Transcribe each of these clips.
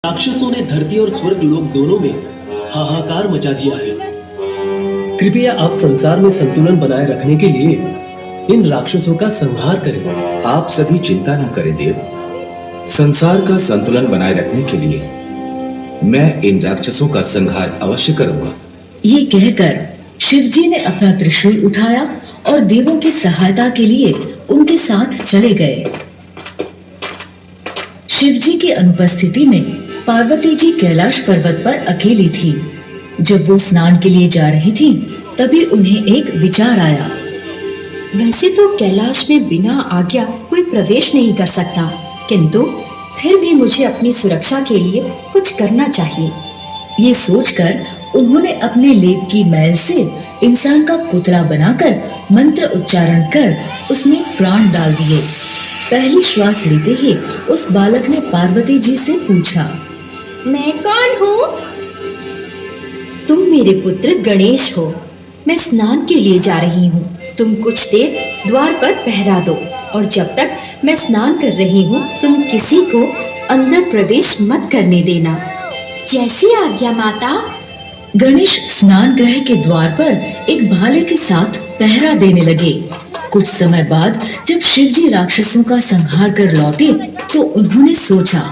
राक्षसों ने धरती और स्वर्ग लोक दोनों में हाहाकार मचा दिया है। कृपया आप संसार में संतुलन बनाए रखने के लिए इन राक्षसों का संहार करें। आप सभी चिंता न करें देव। संसार का संतुलन बनाए रखने के लिए मैं इन राक्षसों का संहार अवश्य करूंगा। ये कहकर शिवजी ने अपना त्रिशूल उठाया और देवों की सहायता के लिए उनके साथ चले गए। शिवजी की अनुपस्थिति में पार्वती जी कैलाश पर्वत पर अकेली थी। जब वो स्नान के लिए जा रही थी, तभी उन्हें एक विचार आया। वैसे तो कैलाश में बिना आज्ञा कोई प्रवेश नहीं कर सकता, किंतु फिर भी मुझे अपनी सुरक्षा के लिए कुछ करना चाहिए। ये सोचकर उन्होंने अपने लेप की मैल से इंसान का पुतला बनाकर मंत्र उच्चारण कर उसमें प्राण डाल दिए। पहली श्वास लेते ही उस बालक ने पार्वती जी से पूछा, मैं कौन हूँ? तुम मेरे पुत्र गणेश हो। मैं स्नान के लिए जा रही हूँ। तुम कुछ देर द्वार पर पहरा दो और जब तक मैं स्नान कर रही हूँ तुम किसी को अंदर प्रवेश मत करने देना। जैसी आज्ञा माता। गणेश स्नान गृह के द्वार पर एक भाले के साथ पहरा देने लगे। कुछ समय बाद जब शिवजी राक्षसों का संहार कर लौटे तो उन्होंने सोचा,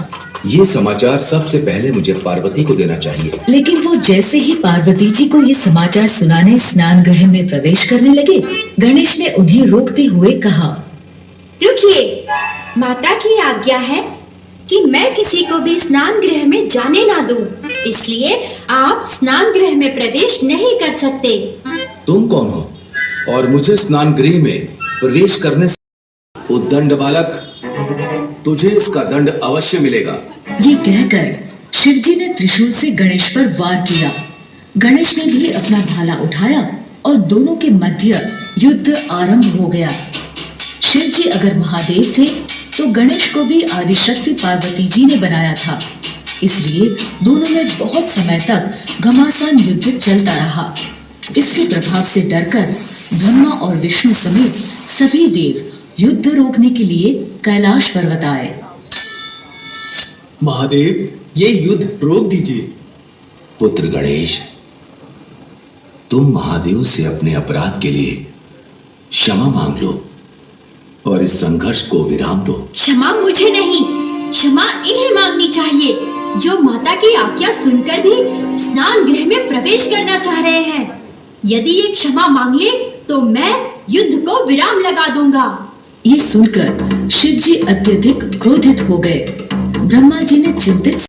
ये समाचार सबसे पहले मुझे पार्वती को देना चाहिए। लेकिन वो जैसे ही पार्वती जी को ये समाचार सुनाने स्नान गृह में प्रवेश करने लगे, गणेश ने उन्हें रोकते हुए कहा, रुकिए, माता की आज्ञा है कि मैं किसी को भी स्नान गृह में जाने ना दूं, इसलिए आप स्नान गृह में प्रवेश नहीं कर सकते। तुम कौन हो और मुझे स्नान गृह में प्रवेश करने से? उद्दंड बालक, तुझे इसका दंड अवश्य मिलेगा। ये कहकर शिवजी ने त्रिशूल से गणेश पर वार किया। गणेश ने भी अपना भाला उठाया और दोनों के मध्य युद्ध आरंभ हो गया। शिवजी अगर महादेव थे तो गणेश को भी आदिशक्ति पार्वती जी ने बनाया था, इसलिए दोनों में बहुत समय तक घमासान युद्ध चलता रहा। इसके प्रभाव से डरकर ब्रह्मा और विष्णु समेत सभी देव युद्ध रोकने के लिए कैलाश पर्वत आए। महादेव, ये युद्ध रोक दीजिए। पुत्र गणेश, तुम महादेव से अपने अपराध के लिए क्षमा मांग लो और इस संघर्ष को विराम दो। क्षमा मुझे नहीं, क्षमा इन्हें मांगनी चाहिए जो माता की आज्ञा सुनकर भी स्नान गृह में प्रवेश करना चाह रहे हैं। यदि ये क्षमा मांग ले तो मैं युद्ध को विराम लगा दूंगा। ये सुनकर शिवजी अत्यधिक क्रोधित हो गए। ब्रह्मा जी ने चिंतित